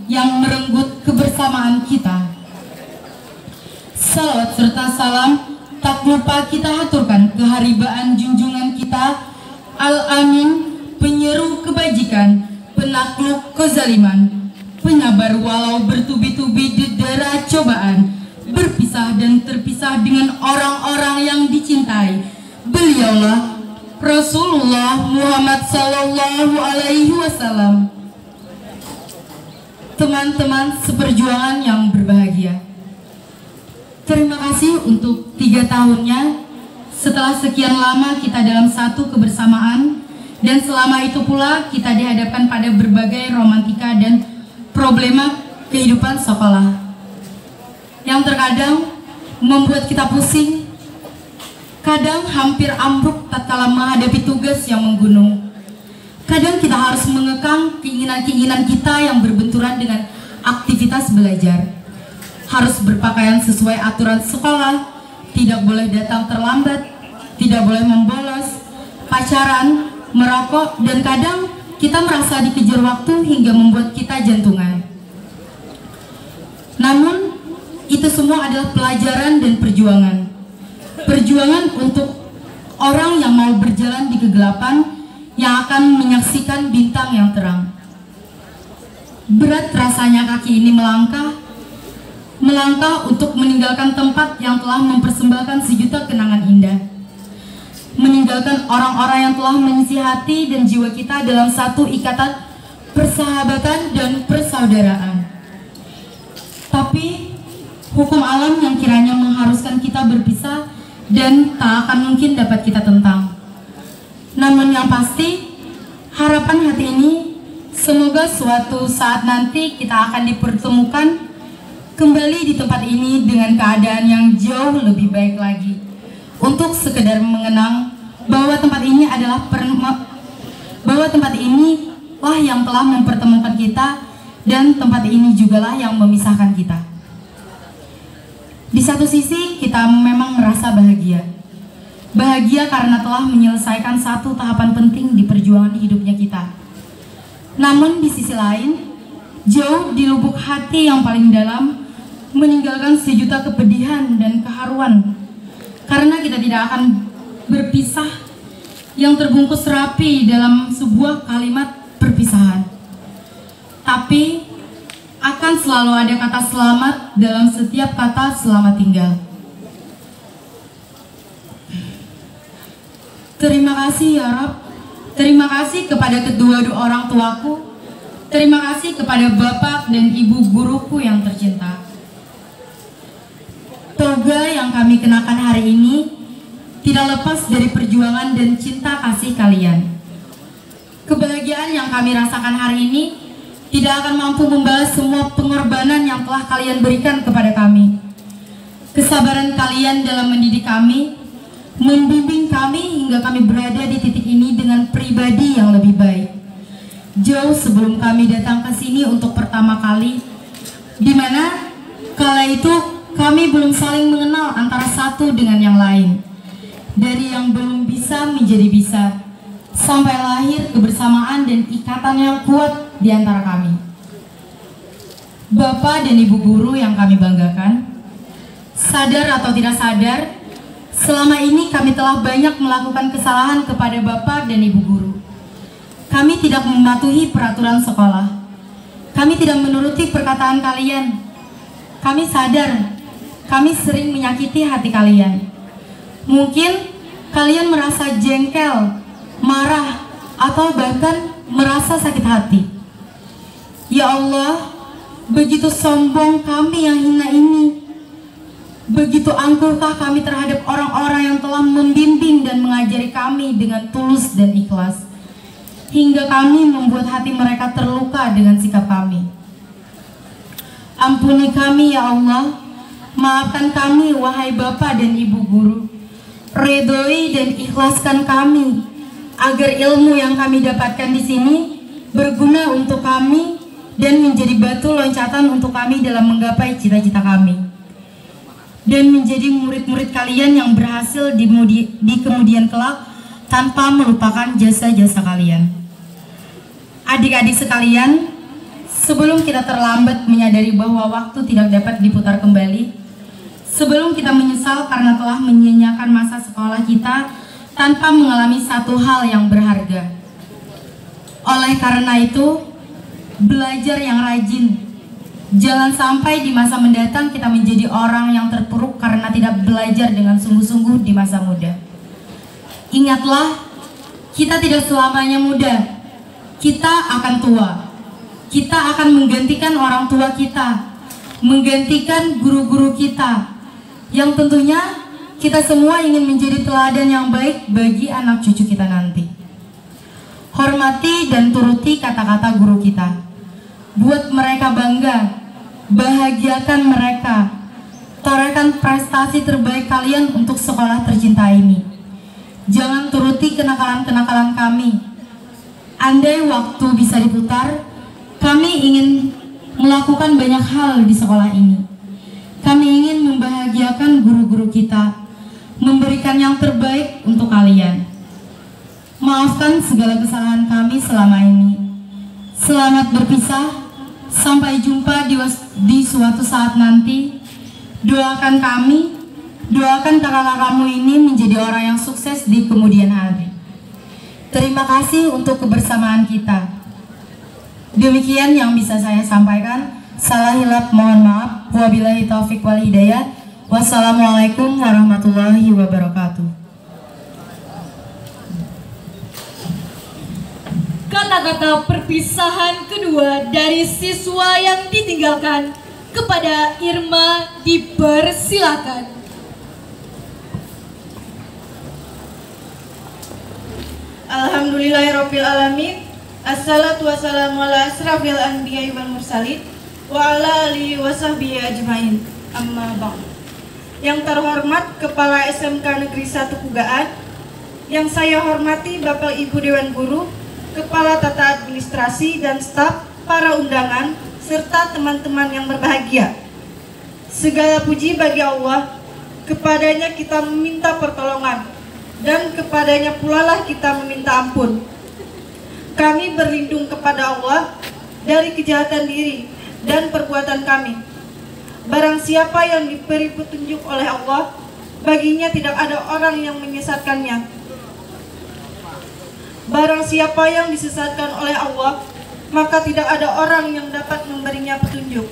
yang merenggut kebersamaan kita. Salawat serta salam tak lupa kita haturkan keharibaan junjungan kita Al-Amin, penyeru kebajikan, penakluk kezaliman, penyabar walau bertubi-tubi didera cobaan, berpisah dan terpisah dengan orang-orang yang dicintai. Beliaulah Rasulullah Muhammad Sallallahu Alaihi Wasallam. Teman-teman seperjuangan yang berbahagia, terima kasih untuk 3 tahunnya. Setelah sekian lama kita dalam satu kebersamaan, dan selama itu pula kita dihadapkan pada berbagai romantika dan problema kehidupan sekolah yang terkadang membuat kita pusing, kadang hampir ambruk tatkala menghadapi tugas yang menggunung. Kadang kita harus mengekang keinginan-keinginan kita yang berbenturan dengan aktivitas belajar. Harus berpakaian sesuai aturan sekolah, tidak boleh datang terlambat, tidak boleh membolos, pacaran, merokok, dan kadang kita merasa dikejar waktu hingga membuat kita jantungan. Namun, itu semua adalah pelajaran dan perjuangan. Perjuangan untuk orang yang mau berjalan di kegelapan, yang akan menyaksikan bintang yang terang. Berat rasanya kaki ini melangkah untuk meninggalkan tempat yang telah mempersembahkan sejuta kenangan indah, meninggalkan orang-orang yang telah mengisi hati dan jiwa kita dalam satu ikatan persahabatan dan persaudaraan. Tapi hukum alam yang kiranya mengharuskan kita berpisah dan tak akan mungkin dapat kita tentang. Namun yang pasti, harapan hati ini semoga suatu saat nanti kita akan dipertemukan kembali di tempat ini dengan keadaan yang jauh lebih baik lagi, untuk sekedar mengenang bahwa tempat ini adalah bahwa tempat ini lah yang telah mempertemukan kita, dan tempat ini jugalah yang memisahkan kita. Di satu sisi kita memang merasa bahagia karena telah menyelesaikan satu tahapan penting di perjuangan hidupnya kita. Namun di sisi lain, jauh di lubuk hati yang paling dalam, meninggalkan sejuta kepedihan dan keharuan, karena kita tidak akan berpisah yang terbungkus rapi dalam sebuah kalimat perpisahan. Tapi akan selalu ada kata selamat dalam setiap kata selamat tinggal. Terima kasih ya Rob. Terima kasih kepada kedua orang tuaku. Terima kasih kepada bapak dan ibu guruku yang tercinta. Toga yang kami kenakan hari ini tidak lepas dari perjuangan dan cinta kasih kalian. Kebahagiaan yang kami rasakan hari ini tidak akan mampu membalas semua pengorbanan yang telah kalian berikan kepada kami. Kesabaran kalian dalam mendidik kami, membimbing kami hingga kami berada di titik ini dengan pribadi yang lebih baik. Jauh sebelum kami datang ke sini untuk pertama kali, di mana kala itu kami belum saling mengenal antara satu dengan yang lain. Dari yang belum bisa menjadi bisa, sampai lahir kebersamaan dan ikatan yang kuat di antara kami. Bapak dan Ibu guru yang kami banggakan, sadar atau tidak sadar, selama ini kami telah banyak melakukan kesalahan kepada Bapak dan Ibu guru. Kami tidak mematuhi peraturan sekolah. Kami tidak menuruti perkataan kalian. Kami sadar, kami sering menyakiti hati kalian. Mungkin kalian merasa jengkel, marah, atau bahkan merasa sakit hati. Ya Allah, begitu sombong kami yang hina ini. Begitu angkuhkah kami terhadap orang-orang yang telah membimbing dan mengajari kami dengan tulus dan ikhlas, hingga kami membuat hati mereka terluka dengan sikap kami. Ampuni kami ya Allah, maafkan kami wahai Bapak dan Ibu guru. Ridhoi dan ikhlaskan kami, agar ilmu yang kami dapatkan di sini berguna untuk kami dan menjadi batu loncatan untuk kami dalam menggapai cita-cita kami, dan menjadi murid-murid kalian yang berhasil di kemudian kelak tanpa melupakan jasa-jasa kalian. Adik-adik sekalian, sebelum kita terlambat menyadari bahwa waktu tidak dapat diputar kembali, sebelum kita menyesal karena telah menyia-nyiakan masa sekolah kita tanpa mengalami satu hal yang berharga. Oleh karena itu, belajar yang rajin. Jangan sampai di masa mendatang kita menjadi orang yang terpuruk karena tidak belajar dengan sungguh-sungguh di masa muda. Ingatlah, kita tidak selamanya muda. Kita akan tua. Kita akan menggantikan orang tua kita, menggantikan guru-guru kita, yang tentunya kita semua ingin menjadi teladan yang baik bagi anak cucu kita nanti. Hormati dan turuti kata-kata guru kita. Buat mereka bangga. Bahagiakan mereka. Torehkan prestasi terbaik kalian untuk sekolah tercinta ini. Jangan turuti kenakalan-kenakalan kami. Andai waktu bisa diputar, kami ingin melakukan banyak hal di sekolah ini. Kami ingin membahagiakan guru-guru kita, memberikan yang terbaik untuk kalian. Maafkan segala kesalahan kami selama ini. Selamat berpisah. Sampai jumpa di suatu saat nanti. Doakan kami, doakan kakak-kakakmu ini menjadi orang yang sukses di kemudian hari. Terima kasih untuk kebersamaan kita. Demikian yang bisa saya sampaikan. Salah hilap mohon maaf. Wabillahi taufik wal hidayah. Wassalamualaikum warahmatullahi wabarakatuh. Kata-kata perpisahan kedua dari siswa yang ditinggalkan kepada Irma dipersilakan. Alhamdulillahirabbil alamin. Assalatu wassalamu ala asrafil anbiya'i wal mursalin wa ala alihi wasahbihi ajmain. Amma ba'd. Yang terhormat Kepala SMK Negeri 1 Pugaan, yang saya hormati Bapak Ibu Dewan Guru, Kepala Tata Administrasi dan staf, para undangan, serta teman-teman yang berbahagia. Segala puji bagi Allah, kepadanya kita meminta pertolongan, dan kepadanya pula lah kita meminta ampun. Kami berlindung kepada Allah dari kejahatan diri dan perbuatan kami. Barang siapa yang diberi petunjuk oleh Allah, baginya tidak ada orang yang menyesatkannya. Barang siapa yang disesatkan oleh Allah, maka tidak ada orang yang dapat memberinya petunjuk.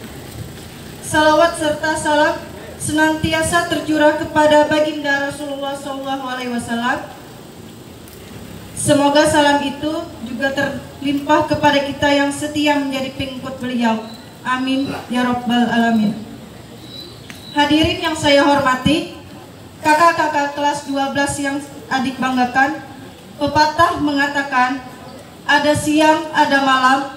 Salawat serta salam senantiasa tercurah kepada baginda Rasulullah SAW. Semoga salam itu juga terlimpah kepada kita yang setia menjadi pengikut beliau. Amin ya rabbal alamin. Hadirin yang saya hormati, kakak-kakak kelas 12 yang adik banggakan, pepatah mengatakan, ada siang, ada malam,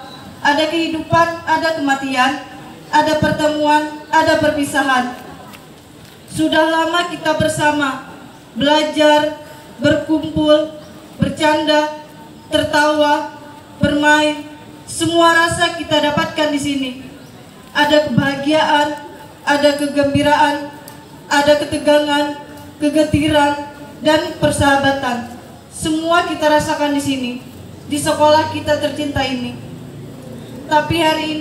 ada kehidupan, ada kematian, ada pertemuan, ada perpisahan. Sudah lama kita bersama, belajar, berkumpul, bercanda, tertawa, bermain. Semua rasa kita dapatkan di sini. Ada kebahagiaan, ada kegembiraan, ada ketegangan, kegetiran, dan persahabatan. Semua kita rasakan di sini, di sekolah kita tercinta ini. Tapi hari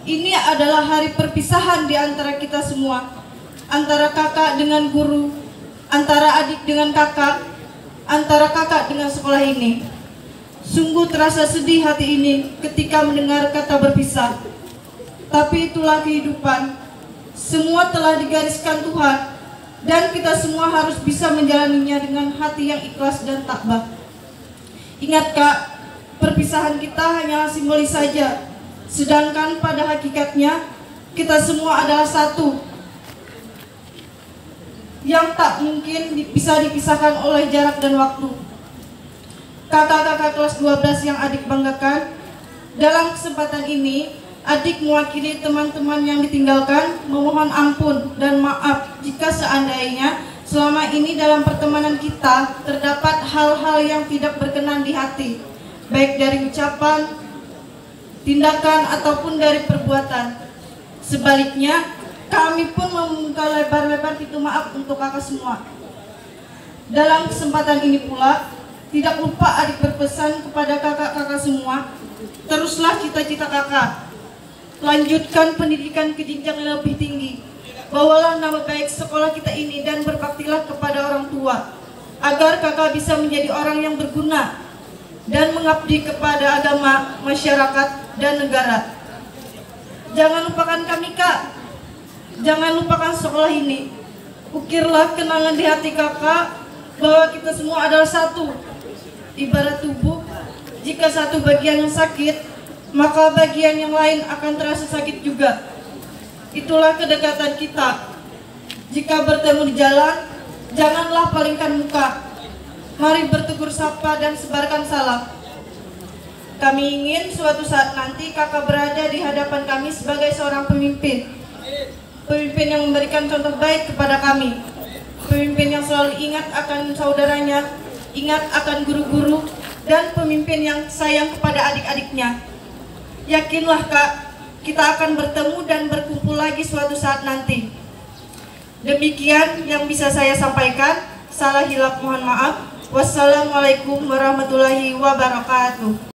ini adalah hari perpisahan di antara kita semua. Antara kakak dengan guru, antara adik dengan kakak, antara kakak dengan sekolah ini. Sungguh terasa sedih hati ini ketika mendengar kata berpisah. Tapi itulah kehidupan. Semua telah digariskan Tuhan. Dan kita semua harus bisa menjalaninya dengan hati yang ikhlas dan takbah. Ingat kak, perpisahan kita hanya simbolis saja. Sedangkan pada hakikatnya, kita semua adalah satu. Yang tak mungkin bisa dipisahkan oleh jarak dan waktu. Kakak-kakak kelas 12 yang adik banggakan, dalam kesempatan ini, adik mewakili teman-teman yang ditinggalkan memohon ampun dan maaf jika seandainya selama ini dalam pertemanan kita terdapat hal-hal yang tidak berkenan di hati, baik dari ucapan, tindakan, ataupun dari perbuatan. Sebaliknya, kami pun membuka lebar-lebar pintu maaf untuk kakak semua. Dalam kesempatan ini pula, tidak lupa adik berpesan kepada kakak-kakak semua, teruslah cita-cita kakak. lanjutkan pendidikan ke jenjang yang lebih tinggi. Bawalah nama baik sekolah kita ini dan berbaktilah kepada orang tua, agar kakak bisa menjadi orang yang berguna dan mengabdi kepada agama, masyarakat, dan negara. Jangan lupakan kami, Kak. Jangan lupakan sekolah ini. Ukirlah kenangan di hati kakak bahwa kita semua adalah satu. Ibarat tubuh, jika satu bagian yang sakit, maka bagian yang lain akan terasa sakit juga. Itulah kedekatan kita. Jika bertemu di jalan, janganlah palingkan muka. Mari bertegur sapa dan sebarkan salam. Kami ingin suatu saat nanti kakak berada di hadapan kami sebagai seorang pemimpin. Pemimpin yang memberikan contoh baik kepada kami. Pemimpin yang selalu ingat akan saudaranya, ingat akan guru-guru, dan pemimpin yang sayang kepada adik-adiknya. Yakinlah, Kak, kita akan bertemu dan berkumpul lagi suatu saat nanti. Demikian yang bisa saya sampaikan. Salah hilap mohon maaf. Wassalamualaikum warahmatullahi wabarakatuh.